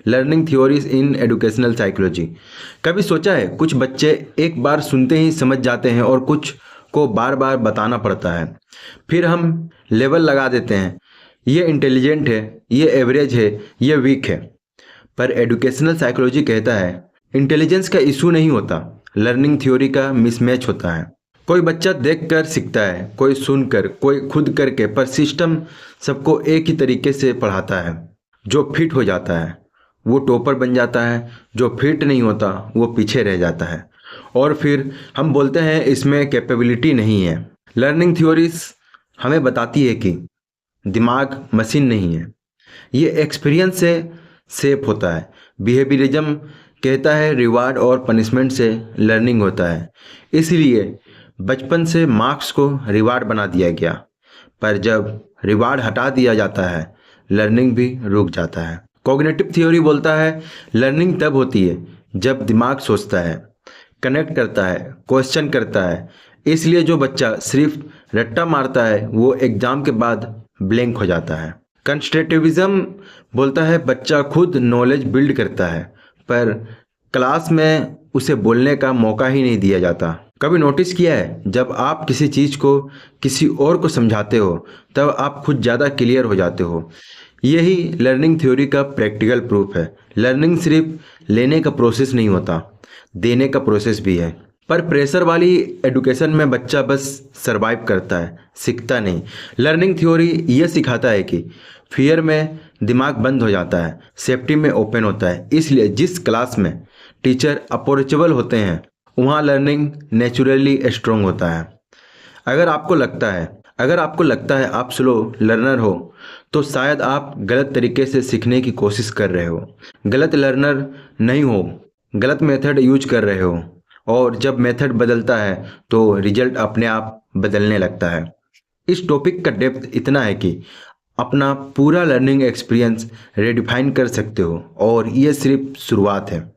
Learning theories in educational psychology. कभी सोचा है कुछ बच्चे एक बार सुनते ही समझ जाते हैं और कुछ को बार बार बताना पड़ता है। फिर हम लेवल लगा देते हैं, ये इंटेलिजेंट है, ये एवरेज है, ये वीक है। पर एजुकेशनल साइकोलॉजी कहता है इंटेलिजेंस का इशू नहीं होता, लर्निंग थ्योरी का मिसमैच होता है। कोई बच्चा देखकर सीखता है, कोई सुनकर, कोई खुद करके, पर सिस्टम सबको एक ही तरीके से पढ़ाता है। जो फिट हो जाता है वो टॉपर बन जाता है, जो फिट नहीं होता वो पीछे रह जाता है। और फिर हम बोलते हैं इसमें कैपेबिलिटी नहीं है। लर्निंग थ्योरीज हमें बताती है कि दिमाग मशीन नहीं है, ये एक्सपीरियंस से शेप होता है। बिहेवियरिज्म कहता है रिवार्ड और पनिशमेंट से लर्निंग होता है, इसलिए बचपन से मार्क्स को रिवार्ड बना दिया गया। पर जब रिवार्ड हटा दिया जाता है लर्निंग भी रुक जाता है। कॉग्निटिव थ्योरी बोलता है लर्निंग तब होती है जब दिमाग सोचता है, कनेक्ट करता है, क्वेश्चन करता है। इसलिए जो बच्चा सिर्फ रट्टा मारता है वो एग्जाम के बाद ब्लैंक हो जाता है। कंस्ट्रक्टिविज्म बोलता है बच्चा खुद नॉलेज बिल्ड करता है, पर क्लास में उसे बोलने का मौका ही नहीं दिया जाता। कभी नोटिस किया है जब आप किसी चीज़ को किसी और को समझाते हो तब आप खुद ज़्यादा क्लियर हो जाते हो। यही लर्निंग थ्योरी का प्रैक्टिकल प्रूफ है। लर्निंग सिर्फ लेने का प्रोसेस नहीं होता, देने का प्रोसेस भी है। पर प्रेशर वाली एजुकेशन में बच्चा बस सरवाइव करता है, सीखता नहीं। लर्निंग थ्योरी ये सिखाता है कि फियर में दिमाग बंद हो जाता है, सेफ्टी में ओपन होता है। इसलिए जिस क्लास में टीचर अप्रोचेबल होते हैं वहाँ लर्निंग नेचुरली स्ट्रॉन्ग होता है। अगर आपको लगता है आप स्लो लर्नर हो तो शायद आप गलत तरीके से सीखने की कोशिश कर रहे हो। गलत लर्नर नहीं हो, गलत मेथड यूज कर रहे हो। और जब मेथड बदलता है तो रिजल्ट अपने आप बदलने लगता है। इस टॉपिक का डेप्थ इतना है कि अपना पूरा लर्निंग एक्सपीरियंस रिडिफाइन कर सकते हो, और ये सिर्फ शुरुआत है।